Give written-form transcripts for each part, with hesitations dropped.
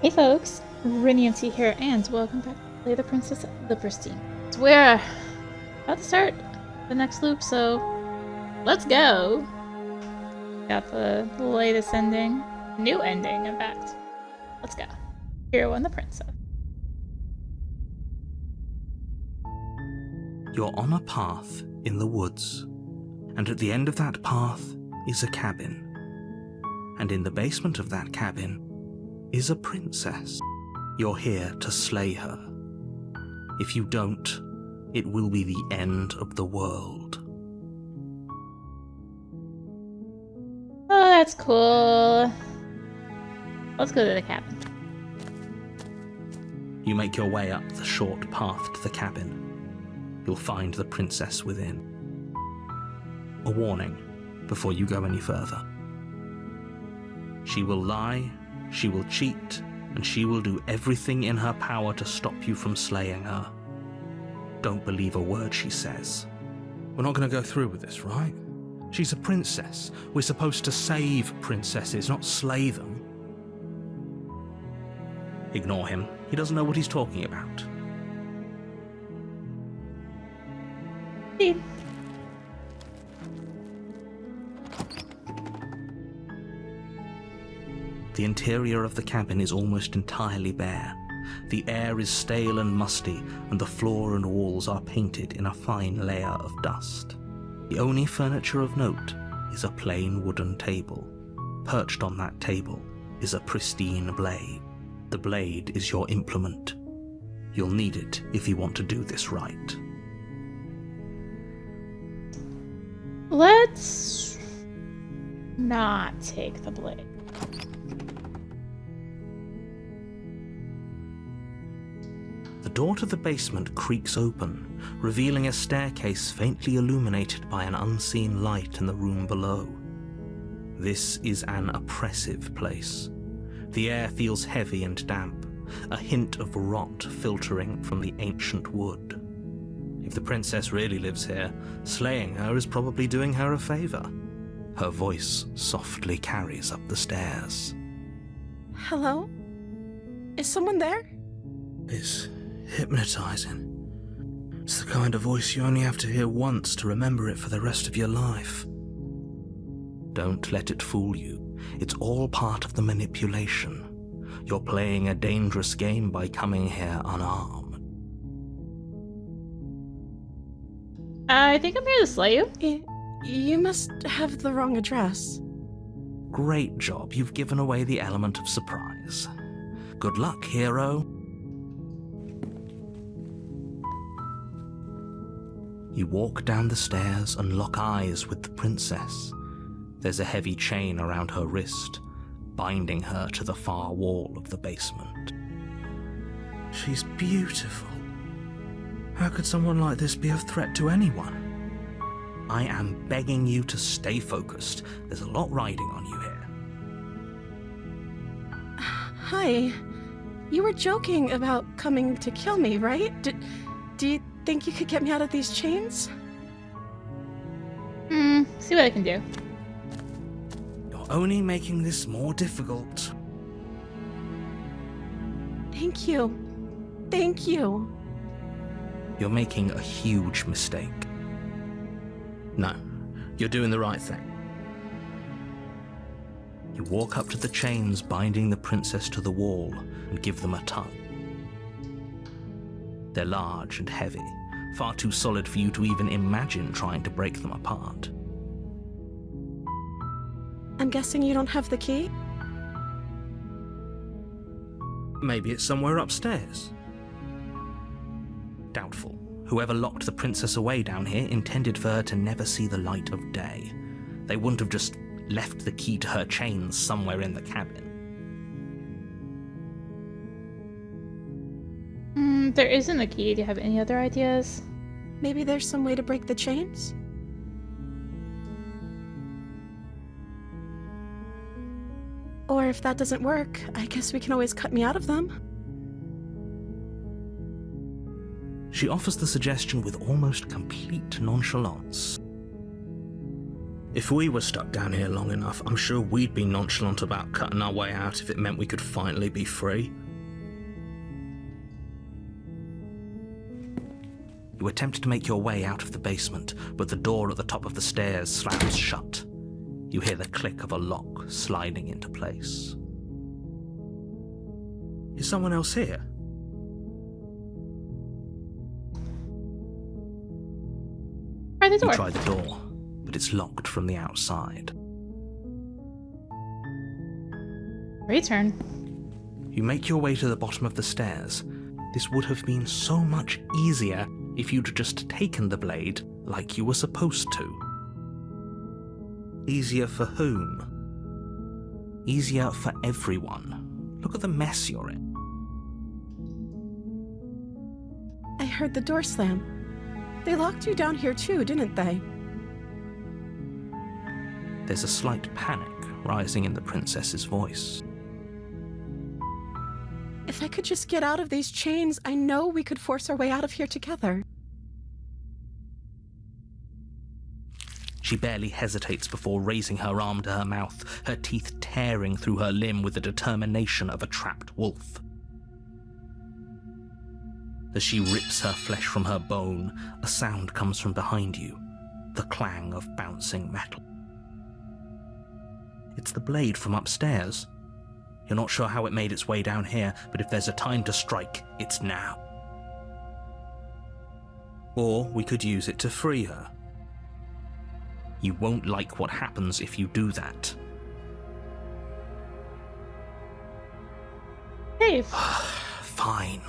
Hey folks, rinimt here, and welcome back to Play the Princess of the Pristine. So we're about to start the next loop, so let's go! Got the latest ending. New ending, in fact. Let's go. Hero and the Princess. You're on a path in the woods, and at the end of that path is a cabin. And in the basement of that cabin is a princess. You're here to slay her. If you don't, it will be the end of the world. Oh, that's cool. Let's go to the cabin. You make your way up the short path to the cabin. You'll find the princess within. A warning before you go any further. She will lie, she will cheat, and she will do everything in her power to stop you from slaying her. Don't believe a word she says. We're not going to go through with this, right? She's a princess. We're supposed to save princesses, not slay them. Ignore him. He doesn't know what he's talking about. Indeed. The interior of the cabin is almost entirely bare. The air is stale and musty, and the floor and walls are painted in a fine layer of dust. The only furniture of note is a plain wooden table. Perched on that table is a pristine blade. The blade is your implement. You'll need it if you want to do this right. Let's not take the blade. The door to the basement creaks open, revealing a staircase faintly illuminated by an unseen light in the room below. This is an oppressive place. The air feels heavy and damp, a hint of rot filtering from the ancient wood. If the princess really lives here, slaying her is probably doing her a favor. Her voice softly carries up the stairs. Hello? Is someone there? It's hypnotizing. It's the kind of voice you only have to hear once to remember it for the rest of your life. Don't let it fool you. It's all part of the manipulation. You're playing a dangerous game by coming here unarmed. I think I'm here to slay you. You must have the wrong address. Great job. You've given away the element of surprise. Good luck, hero. You walk down the stairs and lock eyes with the princess. There's a heavy chain around her wrist, binding her to the far wall of the basement. She's beautiful. How could someone like this be a threat to anyone? I am begging you to stay focused. There's a lot riding on you here. Hi. You were joking about coming to kill me, right? Do you think you could get me out of these chains? See what I can do. You're only making this more difficult. Thank you. Thank you. You're making a huge mistake. No, you're doing the right thing. You walk up to the chains binding the princess to the wall and give them a tug. They're large and heavy, far too solid for you to even imagine trying to break them apart. I'm guessing you don't have the key? Maybe it's somewhere upstairs. Doubtful. Whoever locked the princess away down here intended for her to never see the light of day. They wouldn't have just left the key to her chains somewhere in the cabin. There isn't a key. Do you have any other ideas? Maybe there's some way to break the chains? Or if that doesn't work, I guess we can always cut me out of them. She offers the suggestion with almost complete nonchalance. If we were stuck down here long enough, I'm sure we'd be nonchalant about cutting our way out if it meant we could finally be free. You attempt to make your way out of the basement, but the door at the top of the stairs slams shut. You hear the click of a lock sliding into place. Is someone else here? Try the door. You try the door, but it's locked from the outside. Return. You make your way to the bottom of the stairs. This would have been so much easier if you'd just taken the blade like you were supposed to. Easier for whom? Easier for everyone. Look at the mess you're in. I heard the door slam. They locked you down here too, didn't they? There's a slight panic rising in the princess's voice. If I could just get out of these chains, I know we could force our way out of here together. She barely hesitates before raising her arm to her mouth, her teeth tearing through her limb with the determination of a trapped wolf. As she rips her flesh from her bone, a sound comes from behind you, the clang of bouncing metal. It's the blade from upstairs. You're not sure how it made its way down here, but if there's a time to strike, it's now. Or we could use it to free her. You won't like what happens if you do that. Save. Fine.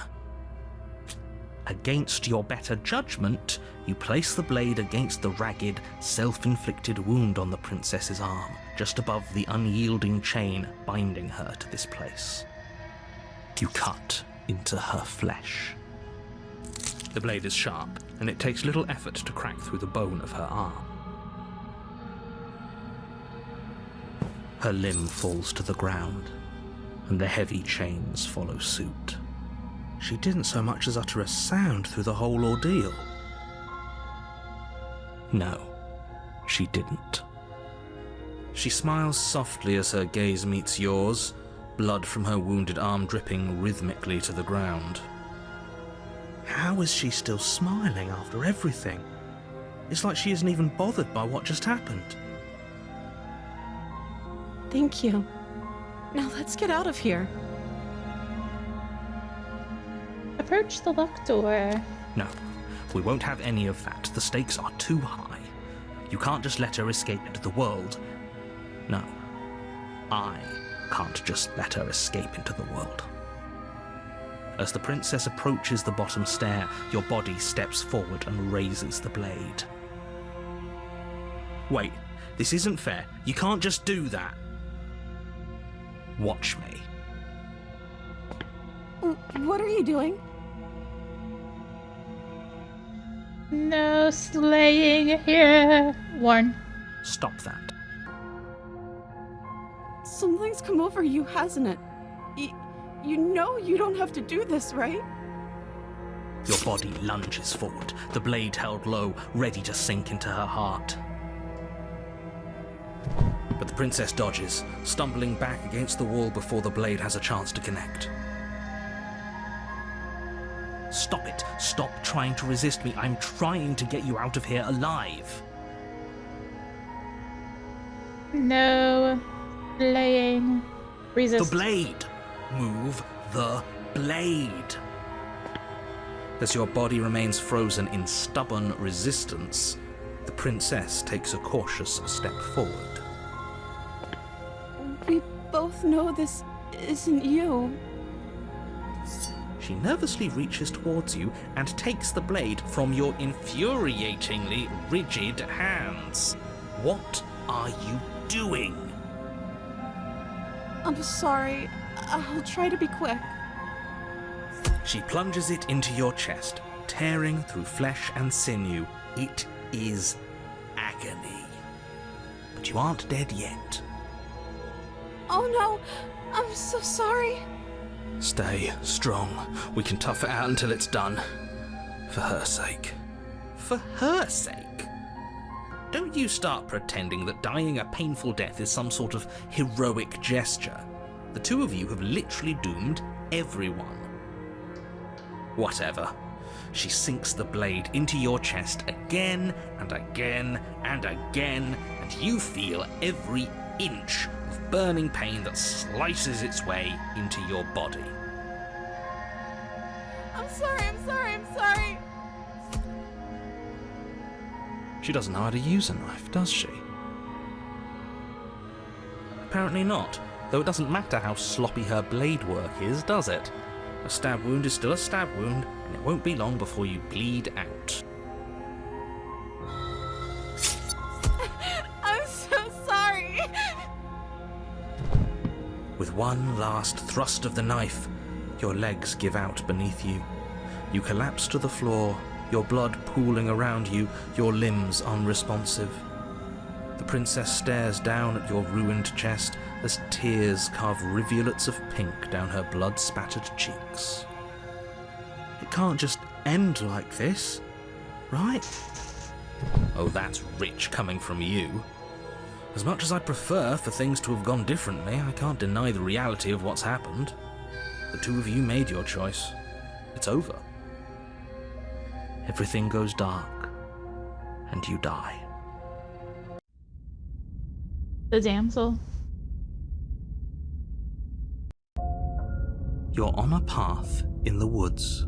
Against your better judgment, you place the blade against the ragged, self-inflicted wound on the princess's arm, just above the unyielding chain binding her to this place. You cut into her flesh. The blade is sharp, and it takes little effort to crack through the bone of her arm. Her limb falls to the ground, and the heavy chains follow suit. She didn't so much as utter a sound through the whole ordeal. No, she didn't. She smiles softly as her gaze meets yours, blood from her wounded arm dripping rhythmically to the ground. How is she still smiling after everything? It's like she isn't even bothered by what just happened. Thank you. Now let's get out of here. Approach the locked door. No, we won't have any of that. The stakes are too high. You can't just let her escape into the world. No, I can't just let her escape into the world. As the princess approaches the bottom stair, your body steps forward and raises the blade. Wait, this isn't fair. You can't just do that. Watch me. What are you doing? No slaying here. Warn. Stop that. Something's come over you, hasn't it? You know you don't have to do this, right? Your body lunges forward, the blade held low, ready to sink into her heart. But the princess dodges, stumbling back against the wall before the blade has a chance to connect. Stop it. Stop trying to resist me. I'm trying to get you out of here alive. No slaying. Resist. The blade. Move the blade. As your body remains frozen in stubborn resistance, the princess takes a cautious step forward. We both know this isn't you. She nervously reaches towards you and takes the blade from your infuriatingly rigid hands. What are you doing? I'm sorry. I'll try to be quick. She plunges it into your chest, tearing through flesh and sinew. It is agony. But you aren't dead yet. Oh no! I'm so sorry. Stay strong. We can tough it out until it's done. For her sake. For her sake? don't you start pretending that dying a painful death is some sort of heroic gesture. The two of you have literally doomed everyone. Whatever. She sinks the blade into your chest again and again and again, and you feel every inch of burning pain that slices its way into your body. I'm sorry. She doesn't know how to use a knife, does she? Apparently not, though it doesn't matter how sloppy her blade work is, does it? A stab wound is still a stab wound, and it won't be long before you bleed out. I'm so sorry. With one last thrust of the knife, your legs give out beneath you. You collapse to the floor, your blood pooling around you, your limbs unresponsive. The princess stares down at your ruined chest as tears carve rivulets of pink down her blood-spattered cheeks. It can't just end like this, right? Oh, that's rich coming from you. As much as I'd prefer for things to have gone differently, I can't deny the reality of what's happened. The two of you made your choice. It's over. Everything goes dark, and you die. The damsel. You're on a path in the woods,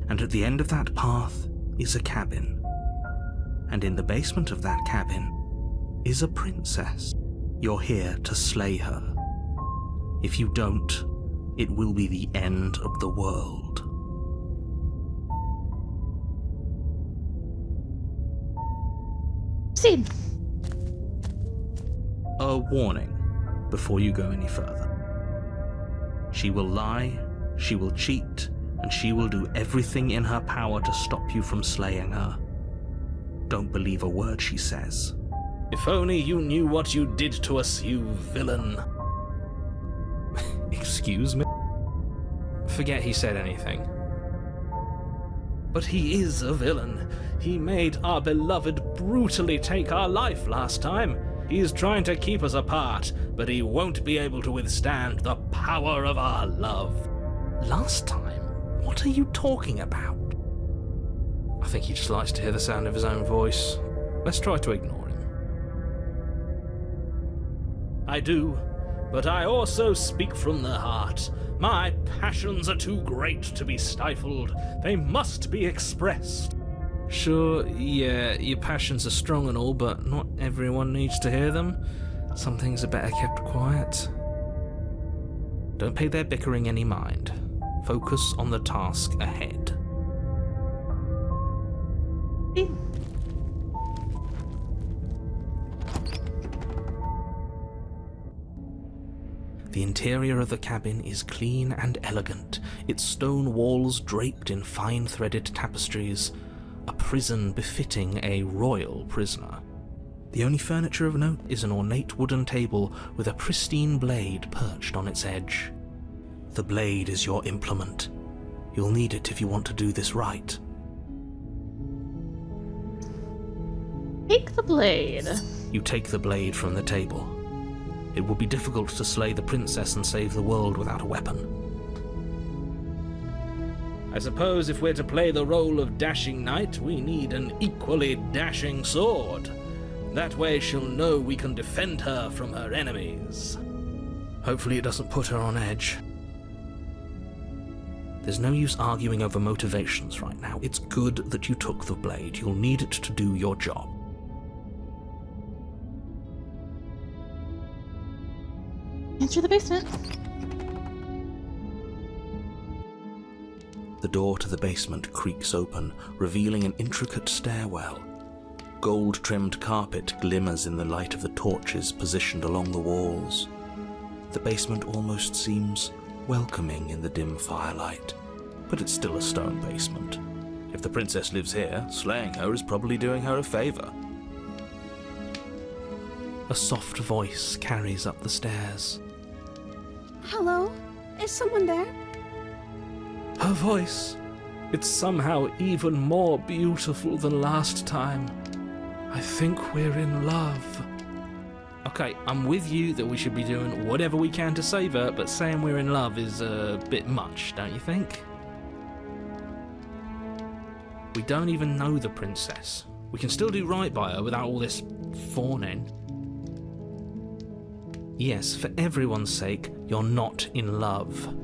and at the end of that path is a cabin. And in the basement of that cabin is a princess. You're here to slay her. If you don't, it will be the end of the world. Proceed. A warning before you go any further. She will lie, she will cheat, and she will do everything in her power to stop you from slaying her. Don't believe a word she says. If only you knew what you did to us, you villain. Excuse me? Forget he said anything. But he is a villain. He made our beloved brutally take our life last time. He's trying to keep us apart, but he won't be able to withstand the power of our love. Last time? What are you talking about? I think he just likes to hear the sound of his own voice. Let's try to ignore him. I do, but I also speak from the heart. My passions are too great to be stifled. They must be expressed. Sure, yeah, your passions are strong and all, but not everyone needs to hear them. Some things are better kept quiet. Don't pay their bickering any mind. Focus on the task ahead. The interior of the cabin is clean and elegant, its stone walls draped in fine-threaded tapestries, a prison befitting a royal prisoner. The only furniture of note is an ornate wooden table with a pristine blade perched on its edge. The blade is your implement. You'll need it if you want to do this right. Take the blade. You take the blade from the table. It would be difficult to slay the princess and save the world without a weapon. I suppose if we're to play the role of dashing knight, we need an equally dashing sword. That way she'll know we can defend her from her enemies. Hopefully it doesn't put her on edge. There's no use arguing over motivations right now. It's good that you took the blade. You'll need it to do your job. Enter the basement. The door to the basement creaks open, revealing an intricate stairwell. Gold-trimmed carpet glimmers in the light of the torches positioned along the walls. The basement almost seems welcoming in the dim firelight, but it's still a stone basement. If the princess lives here, slaying her is probably doing her a favor. A soft voice carries up the stairs. Hello? Is someone there? Her voice, it's somehow even more beautiful than last time. I think we're in love. Okay, I'm with you that we should be doing whatever we can to save her, but saying we're in love is a bit much, don't you think? We don't even know the princess. We can still do right by her without all this fawning. Yes, for everyone's sake, you're not in love.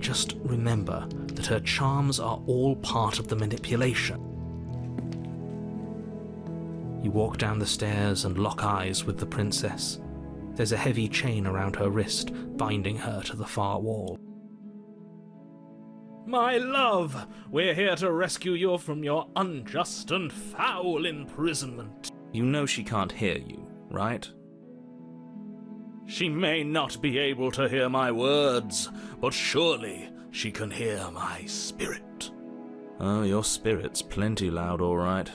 Just remember that her charms are all part of the manipulation. You walk down the stairs and lock eyes with the princess. There's a heavy chain around her wrist, binding her to the far wall. My love, we're here to rescue you from your unjust and foul imprisonment. You know she can't hear you, right? She may not be able to hear my words, but surely she can hear my spirit. Oh, your spirit's plenty loud, all right.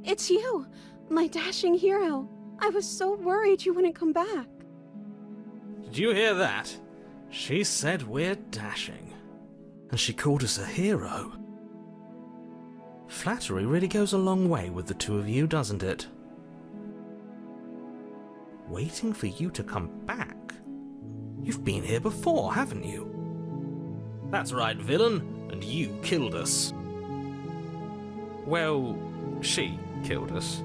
It's you, my dashing hero. I was so worried you wouldn't come back. Did you hear that? She said we're dashing. And she called us a hero. Flattery really goes a long way with the two of you, doesn't it? Waiting for you to come back? You've been here before, haven't you? That's right, villain, and you killed us. Well, she killed us.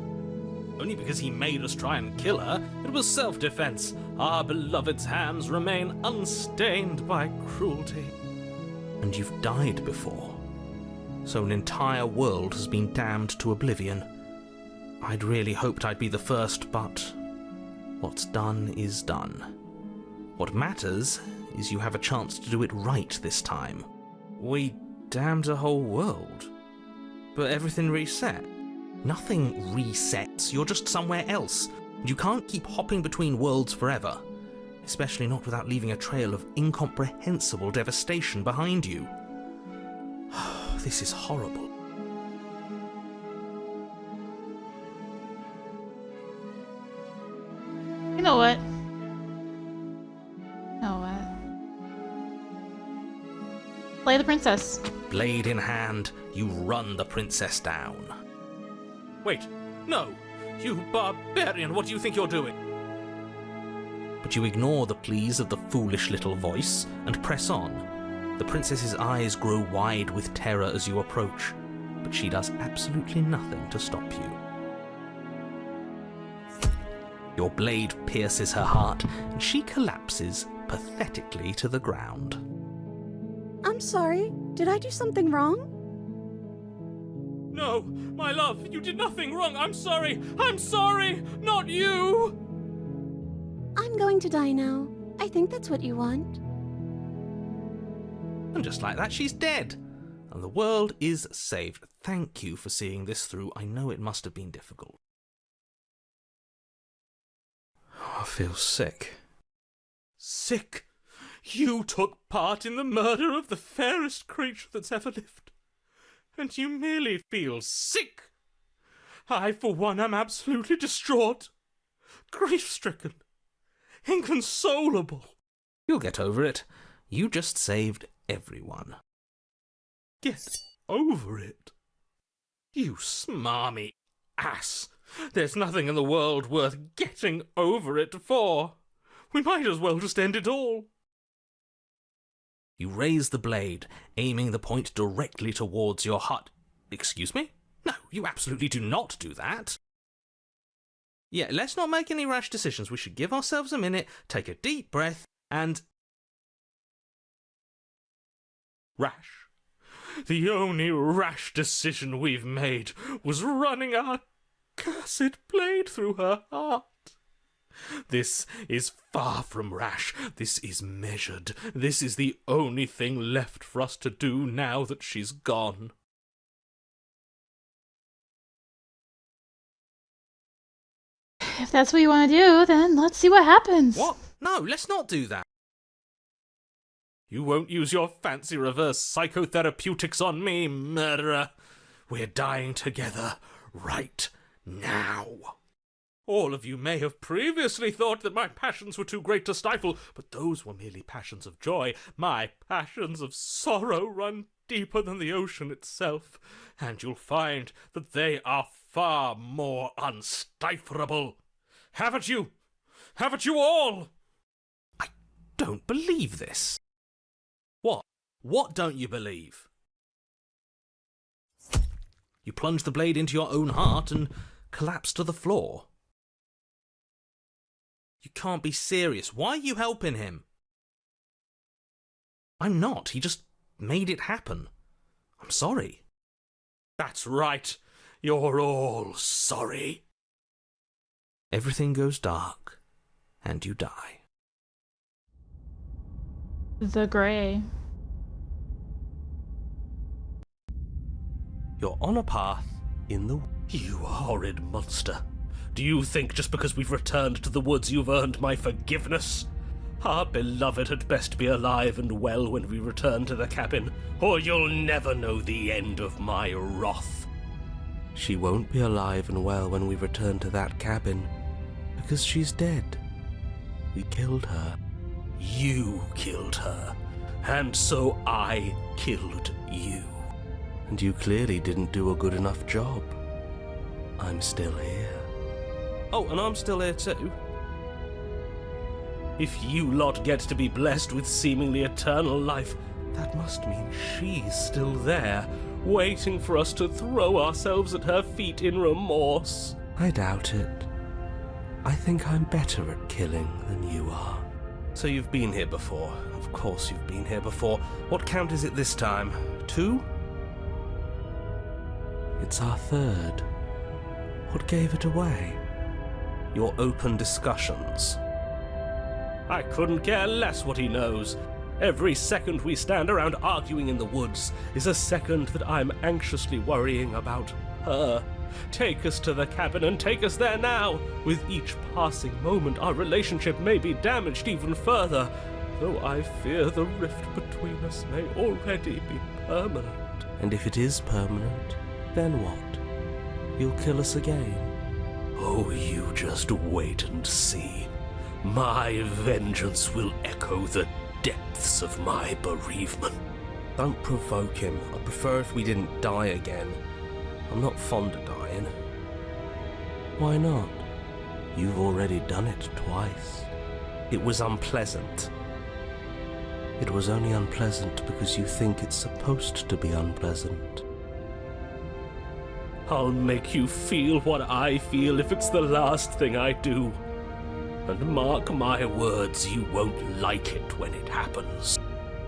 Only because he made us try and kill her. It was self-defense. Our beloved's hands remain unstained by cruelty. And you've died before. So an entire world has been damned to oblivion. I'd really hoped I'd be the first, but what's done is done. What matters is you have a chance to do it right this time. We damned a whole world. But everything reset. Nothing resets, you're just somewhere else. And you can't keep hopping between worlds forever. Especially not without leaving a trail of incomprehensible devastation behind you. This is horrible. You know what? Play the princess. Blade in hand, you run the princess down. Wait, no! You barbarian, what do you think you're doing? But you ignore the pleas of the foolish little voice and press on. The princess's eyes grow wide with terror as you approach, but she does absolutely nothing to stop you. Your blade pierces her heart, and she collapses pathetically to the ground. I'm sorry. Did I do something wrong? No, my love, you did nothing wrong. I'm sorry. I'm sorry. Not you. I'm going to die now. I think that's what you want. And just like that, she's dead. And the world is saved. Thank you for seeing this through. I know it must have been difficult. I feel sick. Sick? You took part in the murder of the fairest creature that's ever lived. And you merely feel sick. I, for one, am absolutely distraught. Grief-stricken. Inconsolable. You'll get over it. You just saved everyone. Get over it? You smarmy ass. There's nothing in the world worth getting over it for. We might as well just end it all. You raise the blade, aiming the point directly towards your heart. Excuse me? No, you absolutely do not do that. Yeah, let's not make any rash decisions. We should give ourselves a minute, take a deep breath, and... Rash. The only rash decision we've made was running our cursed blade through her heart. This is far from rash. This is measured. This is the only thing left for us to do now that she's gone. If that's what you want to do, then let's see what happens. What? No, let's not do that. You won't use your fancy reverse psychotherapeutics on me, murderer. We're dying together right now. All of you may have previously thought that my passions were too great to stifle, but those were merely passions of joy. My passions of sorrow run deeper than the ocean itself, and you'll find that they are far more unstifleable. Haven't you? Haven't you all? I don't believe this. What? What don't you believe? You plunge the blade into your own heart and collapse to the floor. You can't be serious. Why are you helping him? I'm not. He just made it happen. I'm sorry. That's right. You're all sorry. Everything goes dark, and you die. The Grey. You're on a path in the... You horrid monster. Do you think just because we've returned to the woods you've earned my forgiveness? Our beloved had best be alive and well when we return to the cabin, or you'll never know the end of my wrath. She won't be alive and well when we return to that cabin, because she's dead. We killed her. You killed her, and so I killed you. And you clearly didn't do a good enough job. I'm still here. Oh, and I'm still here too. If you lot get to be blessed with seemingly eternal life, that must mean she's still there, waiting for us to throw ourselves at her feet in remorse. I doubt it. I think I'm better at killing than you are. So you've been here before. Of course you've been here before. What count is it this time? 2? It's our third. What gave it away? Your open discussions. I couldn't care less what he knows. Every second we stand around arguing in the woods is a second that I'm anxiously worrying about her. Take us to the cabin and take us there now. With each passing moment, our relationship may be damaged even further, though I fear the rift between us may already be permanent. And if it is permanent, then what? You'll kill us again? Oh, you just wait and see. My vengeance will echo the depths of my bereavement. Don't provoke him. I'd prefer if we didn't die again. I'm not fond of dying. Why not? You've already done it twice. It was unpleasant. It was only unpleasant because you think it's supposed to be unpleasant. I'll make you feel what I feel if it's the last thing I do. And mark my words, you won't like it when it happens.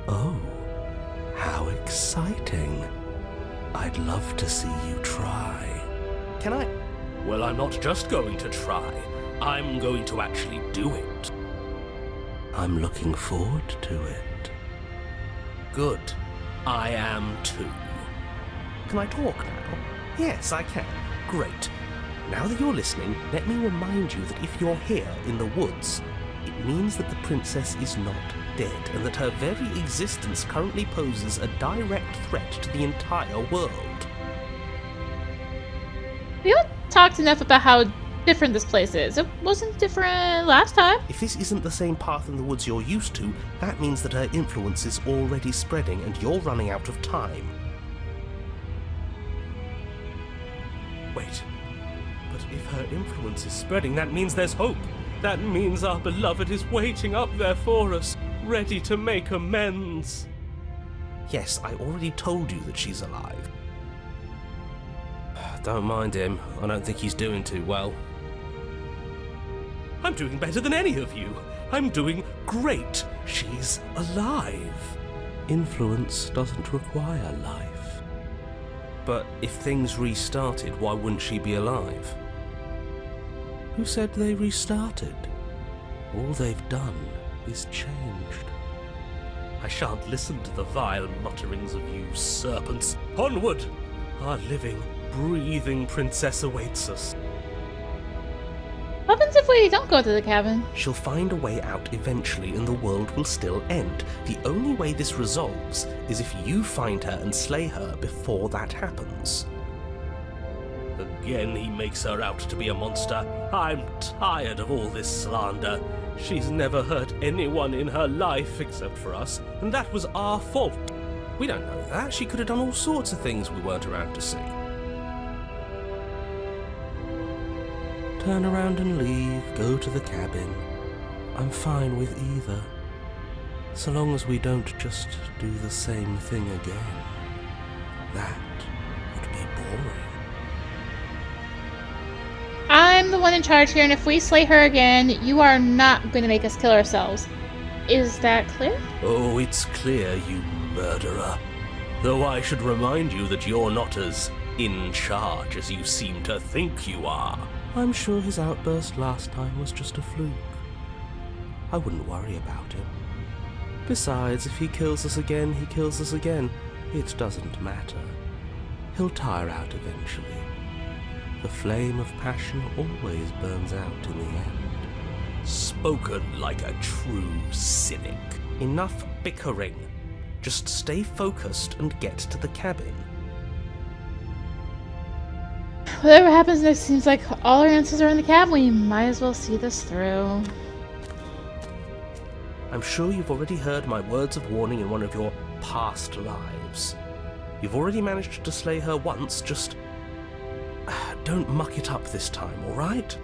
Oh, how exciting. I'd love to see you try. Can I? Well, I'm not just going to try. I'm going to actually do it. I'm looking forward to it. Good. I am too. Can I talk now? Yes, I can. Great. Now that you're listening, let me remind you that if you're here in the woods, it means that the princess is not dead, and that her very existence currently poses a direct threat to the entire world. We all talked enough about how different this place is. It wasn't different last time. If this isn't the same path in the woods you're used to, that means that her influence is already spreading and you're running out of time. Wait. But if her influence is spreading, that means there's hope. That means our beloved is waiting up there for us, ready to make amends. Yes, I already told you that she's alive. Don't mind him. I don't think he's doing too well. I'm doing better than any of you. I'm doing great. She's alive. Influence doesn't require life. But if things restarted, why wouldn't she be alive? Who said they restarted? All they've done is changed. I shan't listen to the vile mutterings of you serpents. Onward! Our living, breathing princess awaits us. What happens if we don't go to the cabin? She'll find a way out eventually and the world will still end. The only way this resolves is if you find her and slay her before that happens. Again he makes her out to be a monster. I'm tired of all this slander. She's never hurt anyone in her life except for us, and that was our fault. We don't know that. She could have done all sorts of things we weren't around to see. Turn around and leave, go to the cabin. I'm fine with either. So long as we don't just do the same thing again. That would be boring. I'm the one in charge here, and if we slay her again, you are not going to make us kill ourselves. Is that clear? Oh, it's clear, you murderer. Though I should remind you that you're not as in charge as you seem to think you are. I'm sure his outburst last time was just a fluke. I wouldn't worry about him. Besides, if he kills us again, he kills us again. It doesn't matter. He'll tire out eventually. The flame of passion always burns out in the end. Spoken like a true cynic. Enough bickering. Just stay focused and get to the cabin. Whatever happens next seems like all our answers are in the cab. We might as well see this through. I'm sure you've already heard my words of warning in one of your past lives. You've already managed to slay her once, just don't muck it up this time, alright?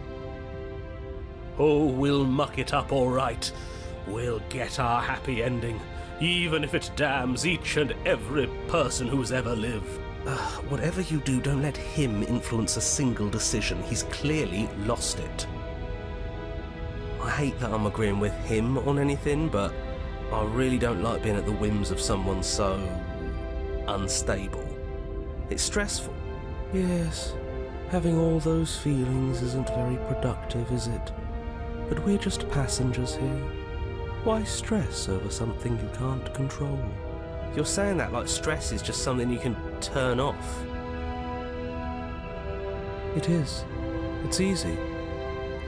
Oh, we'll muck it up all right. We'll get our happy ending, even if it damns each and every person who's ever lived. Whatever you do, don't let him influence a single decision. He's clearly lost it. I hate that I'm agreeing with him on anything, but I really don't like being at the whims of someone so unstable. It's stressful. Yes, having all those feelings isn't very productive, is it? But we're just passengers here. Why stress over something you can't control? You're saying that like stress is just something you can turn off. It is. It's easy.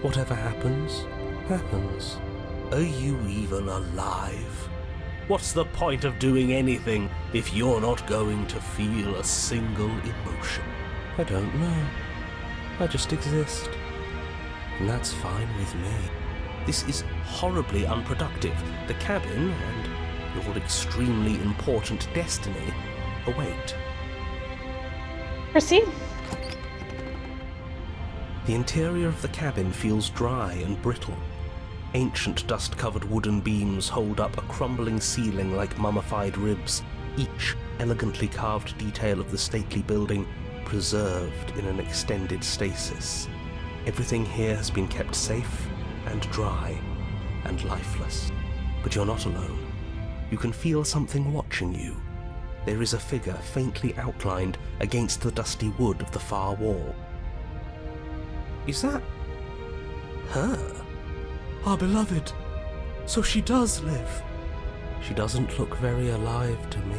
Whatever happens, happens. Are you even alive? What's the point of doing anything if you're not going to feel a single emotion? I don't know. I just exist. And that's fine with me. This is horribly unproductive. The cabin and your extremely important destiny await. Proceed. The interior of the cabin feels dry and brittle. Ancient dust-covered wooden beams hold up a crumbling ceiling like mummified ribs, each elegantly carved detail of the stately building preserved in an extended stasis. Everything here has been kept safe and dry and lifeless. But you're not alone. You can feel something watching you. There is a figure faintly outlined against the dusty wood of the far wall. Is that her? Our beloved. So she does live. She doesn't look very alive to me.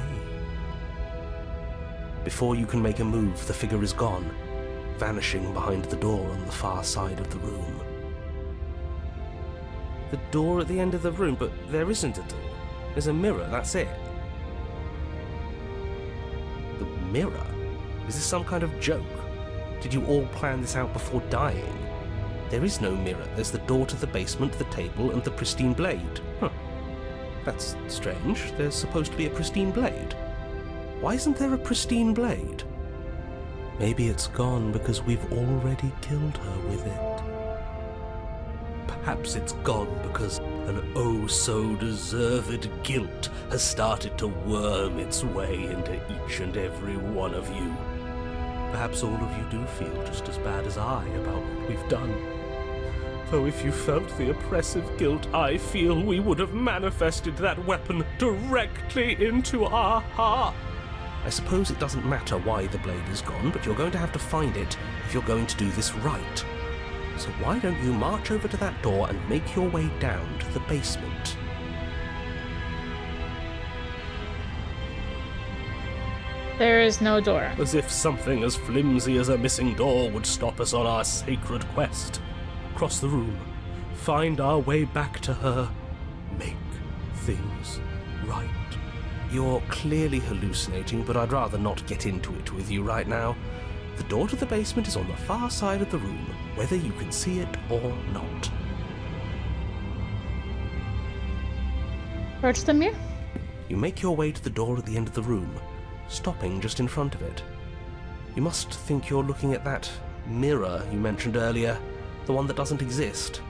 Before you can make a move, the figure is gone, vanishing behind the door on the far side of the room. The door at the end of the room, but there isn't a door. There's a mirror, that's it. The mirror? Is this some kind of joke? Did you all plan this out before dying? There is no mirror. There's the door to the basement, the table, and the pristine blade. Huh. That's strange. There's supposed to be a pristine blade. Why isn't there a pristine blade? Maybe it's gone because we've already killed her with it. Perhaps it's gone because an oh-so-deserved guilt has started to worm its way into each and every one of you. Perhaps all of you do feel just as bad as I about what we've done. Though if you felt the oppressive guilt I feel, we would have manifested that weapon directly into our heart. I suppose it doesn't matter why the blade is gone, but you're going to have to find it if you're going to do this right. So why don't you march over to that door and make your way down to the basement? There is no door. As if something as flimsy as a missing door would stop us on our sacred quest. Cross the room, find our way back to her, make things right. You're clearly hallucinating, but I'd rather not get into it with you right now. The door to the basement is on the far side of the room, whether you can see it or not. Approach the mirror. You make your way to the door at the end of the room, stopping just in front of it. You must think you're looking at that mirror you mentioned earlier, the one that doesn't exist.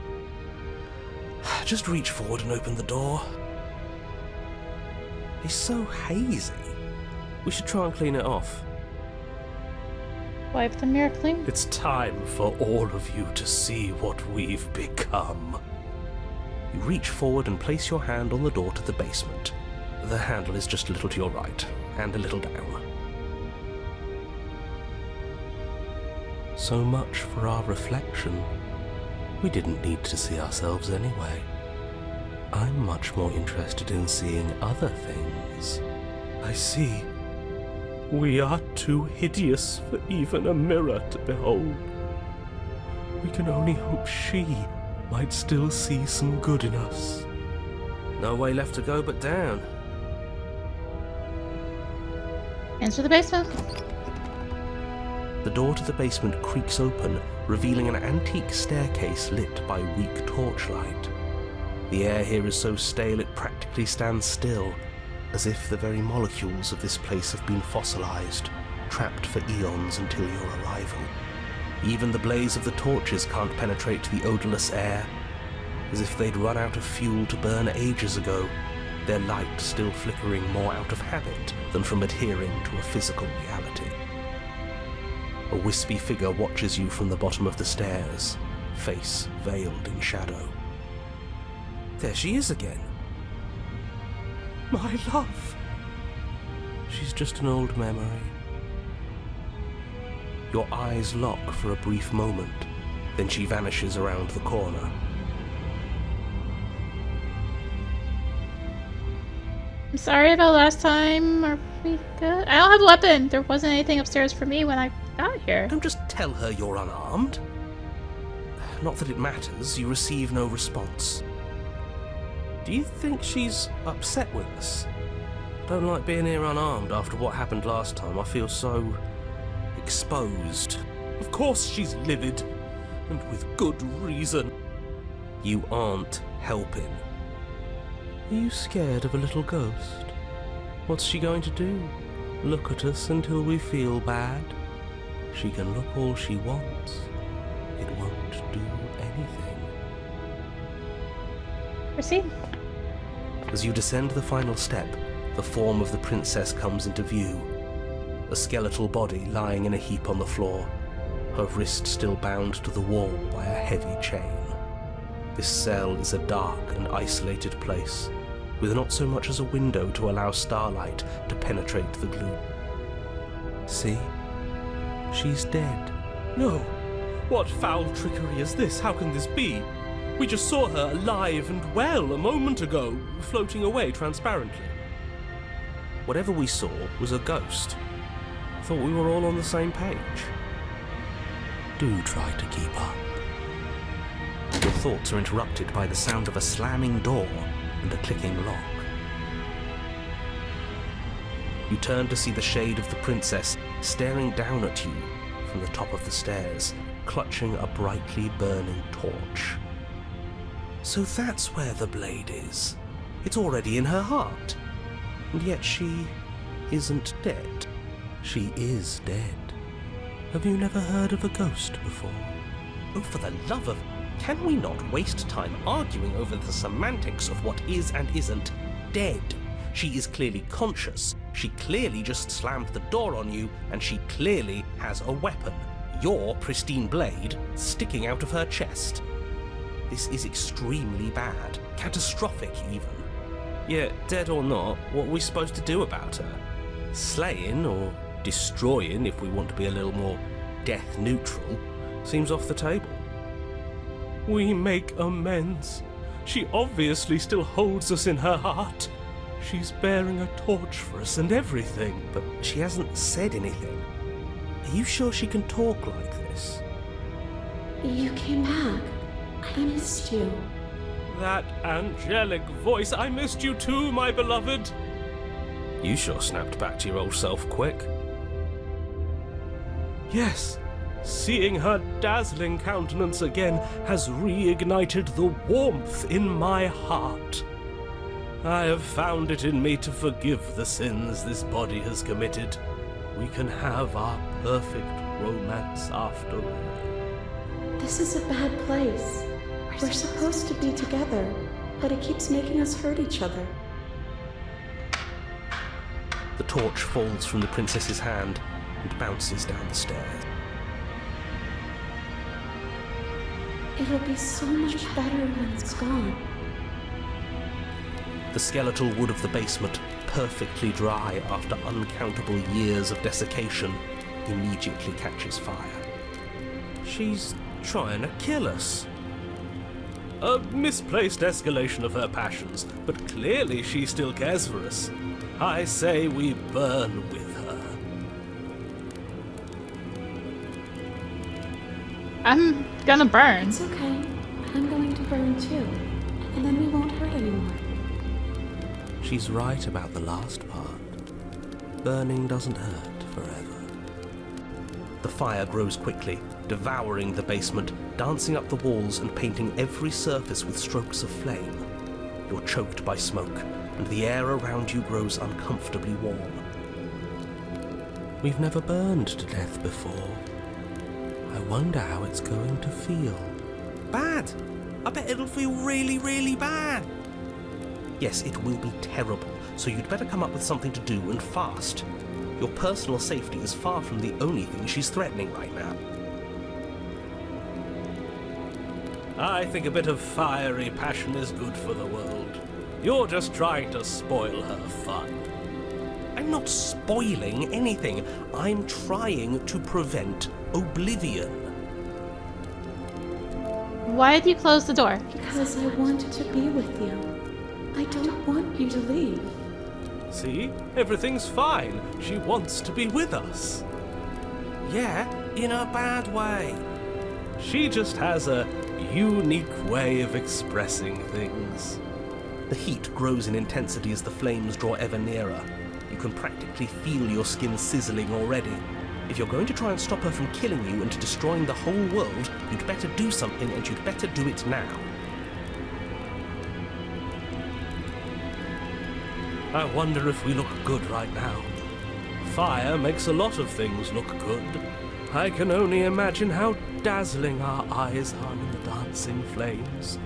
Just reach forward and open the door. It's so hazy. We should try and clean it off. Wipe the mirror clean. It's time for all of you to see what we've become. You reach forward and place your hand on the door to the basement. The handle is just a little to your right, and a little down. So much for our reflection. We didn't need to see ourselves anyway. I'm much more interested in seeing other things. I see. We are too hideous for even a mirror to behold. We can only hope she might still see some good in us. No way left to go but down. Enter the basement. The door to the basement creaks open, revealing an antique staircase lit by weak torchlight. The air here is so stale it practically stands still, as if the very molecules of this place have been fossilized, trapped for eons until your arrival. Even the blaze of the torches can't penetrate the odorless air, as if they'd run out of fuel to burn ages ago, their light still flickering more out of habit than from adhering to a physical reality. A wispy figure watches you from the bottom of the stairs, face veiled in shadow. There she is again. My love! She's just an old memory. Your eyes lock for a brief moment, then she vanishes around the corner. I'm sorry about last time. Are we good? I don't have a weapon. There wasn't anything upstairs for me when I got here. Don't just tell her you're unarmed. Not that it matters, you receive no response. Do you think she's upset with us? Don't like being here unarmed after what happened last time. I feel so exposed. Of course she's livid, and with good reason. You aren't helping. Are you scared of a little ghost? What's she going to do? Look at us until we feel bad? She can look all she wants. It won't do anything. Proceed. As you descend the final step, the form of the princess comes into view. A skeletal body lying in a heap on the floor, her wrist still bound to the wall by a heavy chain. This cell is a dark and isolated place, with not so much as a window to allow starlight to penetrate the gloom. See? She's dead. No! What foul trickery is this? How can this be? We just saw her alive and well a moment ago, floating away transparently. Whatever we saw was a ghost. Thought we were all on the same page. Do try to keep up. Your thoughts are interrupted by the sound of a slamming door and a clicking lock. You turn to see the shade of the princess staring down at you from the top of the stairs, clutching a brightly burning torch. So that's where the blade is. It's already in her heart. And yet she isn't dead. She is dead. Have you never heard of a ghost before? Oh, for the love of... Can we not waste time arguing over the semantics of what is and isn't dead? She is clearly conscious. She clearly just slammed the door on you, and she clearly has a weapon. Your pristine blade sticking out of her chest. This is extremely bad. Catastrophic, even. Yet, dead or not, what are we supposed to do about her? Slaying, or destroying, if we want to be a little more death neutral, seems off the table. We make amends. She obviously still holds us in her heart. She's bearing a torch for us and everything. But she hasn't said anything. Are you sure she can talk like this? You came back. I missed you. That angelic voice. I missed you too, my beloved. You sure snapped back to your old self quick. Yes. Seeing her dazzling countenance again has reignited the warmth in my heart. I have found it in me to forgive the sins this body has committed. We can have our perfect romance after all. This is a bad place. We're supposed to be together, but it keeps making us hurt each other. The torch falls from the princess's hand and bounces down the stairs. It'll be so much better when it's gone. The skeletal wood of the basement, perfectly dry after uncountable years of desiccation, immediately catches fire. She's trying to kill us. A misplaced escalation of her passions, but clearly she still cares for us. I say we burn with her. I'm gonna burn. It's okay. I'm going to burn too. And then we won't hurt anymore. She's right about the last part. Burning doesn't hurt forever. The fire grows quickly, devouring the basement, dancing up the walls and painting every surface with strokes of flame. You're choked by smoke, and the air around you grows uncomfortably warm. We've never burned to death before. I wonder how it's going to feel. Bad! I bet it'll feel really, really bad. Yes, it will be terrible, so you'd better come up with something to do, and fast. Your personal safety is far from the only thing she's threatening right now. I think a bit of fiery passion is good for the world. You're just trying to spoil her fun. I'm not spoiling anything. I'm trying to prevent oblivion. Why did you close the door? Because I wanted to be with you. I don't want you to leave. See? Everything's fine. She wants to be with us. Yeah, in a bad way. She just has a unique way of expressing things. The heat grows in intensity as the flames draw ever nearer. You can practically feel your skin sizzling already. If you're going to try and stop her from killing you and destroying the whole world, you'd better do something, and you'd better do it now. I wonder if we look good right now. Fire makes a lot of things look good. I can only imagine how dazzling our eyes are in the dancing flames.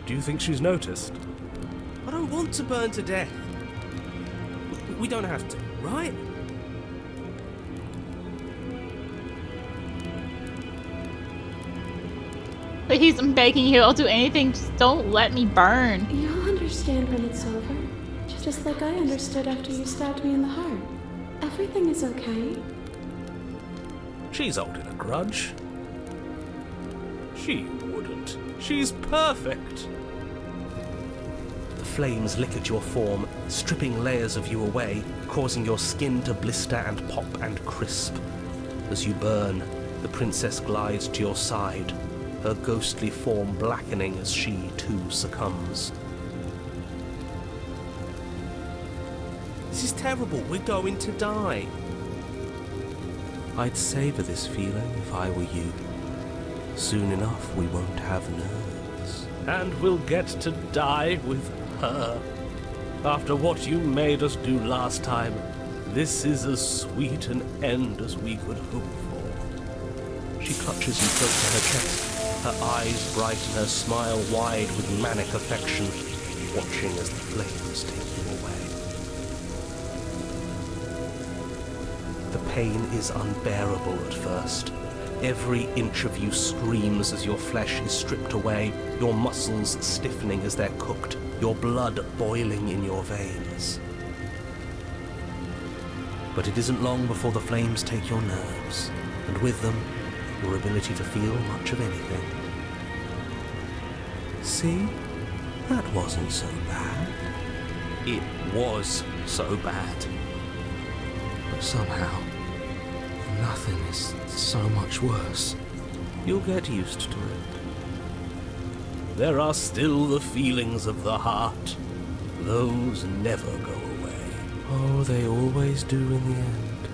Do you think she's noticed? I don't want to burn to death. We don't have to, right? Please, I'm begging you. I'll do anything. Just don't let me burn. You'll understand when it's over. Just like I understood after you stabbed me in the heart. Everything is okay. She's holding a grudge. She wouldn't. She's perfect. The flames lick at your form, stripping layers of you away, causing your skin to blister and pop and crisp. As you burn, the princess glides to your side, her ghostly form blackening as she too succumbs. This is terrible. We're going to die. I'd savor this feeling if I were you. Soon enough, we won't have nerves. And we'll get to die with her. After what you made us do last time, this is as sweet an end as we could hope for. She clutches you close to her chest, her eyes bright and her smile wide with manic affection, watching as the flames take you away. The pain is unbearable at first. Every inch of you screams as your flesh is stripped away, your muscles stiffening as they're cooked, your blood boiling in your veins. But it isn't long before the flames take your nerves, and with them, your ability to feel much of anything. See? That wasn't so bad. It was so bad. But somehow, nothing is so much worse. You'll get used to it. There are still the feelings of the heart. Those never go away. Oh, they always do in the end.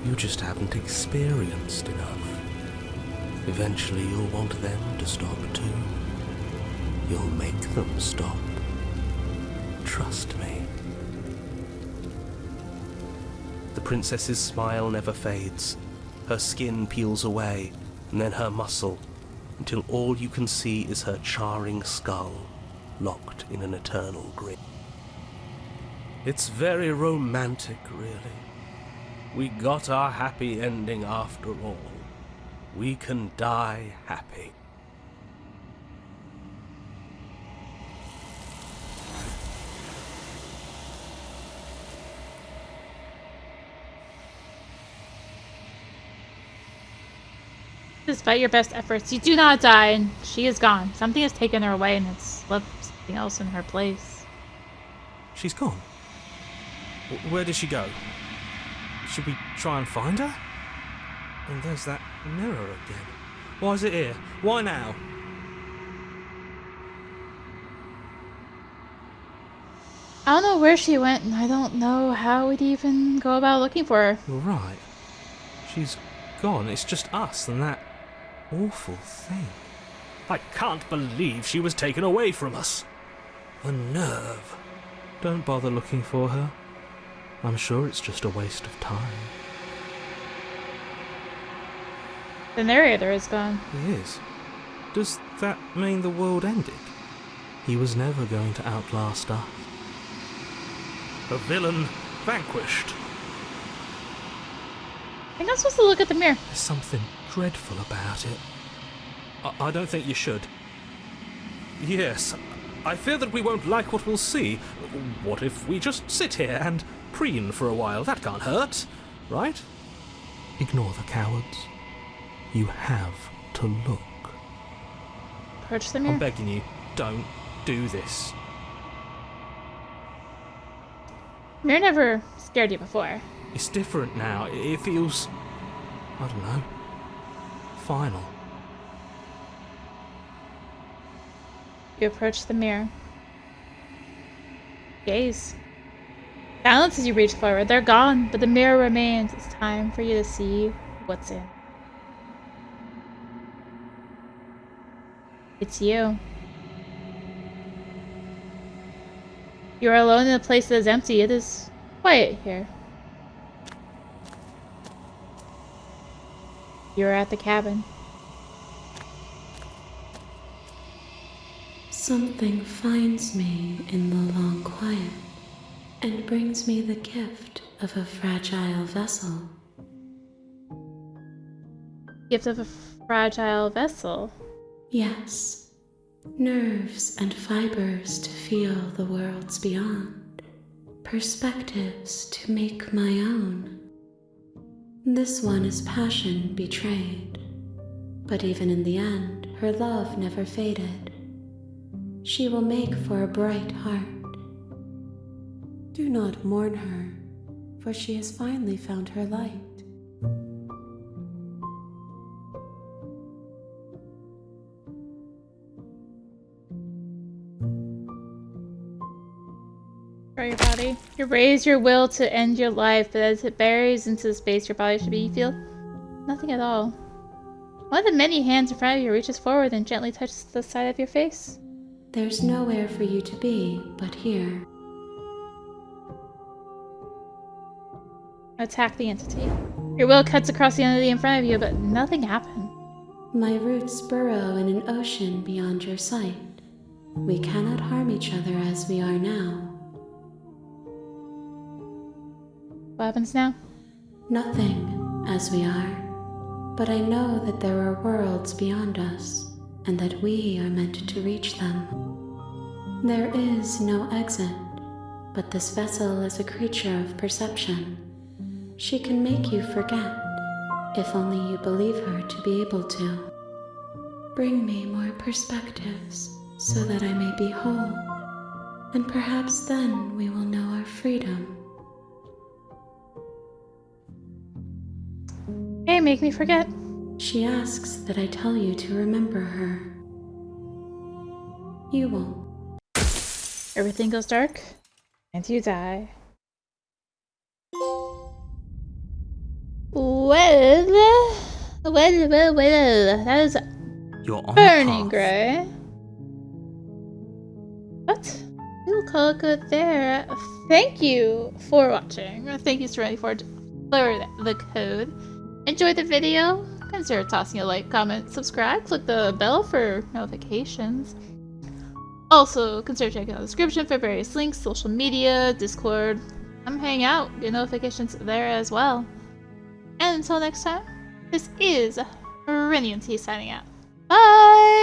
You just haven't experienced enough. Eventually you'll want them to stop too. You'll make them stop. trust me. The princess's smile never fades. Her skin peels away, and then her muscle, until all you can see is her charring skull, locked in an eternal grin. It's very romantic, really. We got our happy ending after all. We can die happy. Despite your best efforts, you do not die, and she is gone. Something has taken her away, and it's left something else in her place. She's gone. Where did she go? Should we try and find her? And there's that mirror again. Why is it here? Why now? I don't know where she went, and I don't know how we'd even go about looking for her. Right. She's gone. It's just us and that awful thing. I can't believe she was taken away from us. The nerve. Don't bother looking for her. I'm sure it's just a waste of time. The narrator is gone. He is. Does that mean the world ended? He was never going to outlast us. A villain vanquished. I think I'm supposed to look at the mirror. There's something dreadful about it. I don't think you should. Yes, I fear that we won't like what we'll see. What if we just sit here and preen for a while? That can't hurt, right? Ignore the cowards. You have to look. Approach the mirror. I'm begging you, don't do this. Mirror never scared you before. It's different now. It feels, I don't know, final. You approach the mirror. Gaze. Silence as you reach forward. They're gone, but the mirror remains. It's time for you to see what's in. It's you. You are alone in a place that is empty. It is quiet here. You are at the cabin. Something finds me in the long quiet and brings me the gift of a fragile vessel. Gift of a fragile vessel. Yes, nerves and fibers to feel the worlds beyond, perspectives to make my own. This one is passion betrayed, but even in the end, her love never faded. She will make for a bright heart. Do not mourn her, for she has finally found her light. For your body. You raise your will to end your life, but as it buries into the space your body should be, you feel nothing at all. One of the many hands in front of you reaches forward and gently touches the side of your face. There's nowhere for you to be but here. Attack the entity. Your will cuts across the entity in front of you, but nothing happened. My roots burrow in an ocean beyond your sight. We cannot harm each other as we are now. What happens now? Nothing, as we are. But I know that there are worlds beyond us, and that we are meant to reach them. There is no exit, but this vessel is a creature of perception. She can make you forget, if only you believe her to be able to. Bring me more perspectives, so that I may be whole, and perhaps then we will know our freedom. Hey, make me forget. She asks that I tell you to remember her. You won't. Everything goes dark, and you die. Well. That is You're on burning a path. gray. What? We'll call it good there. Thank you for watching. Thank you, Serenity Forge, for the code. Enjoyed the video? Consider tossing a like, comment, subscribe, click the bell for notifications. Also, consider checking out the description for various links, social media, Discord. Come hang out, get notifications there as well. And until next time, this is rinimt signing out. Bye!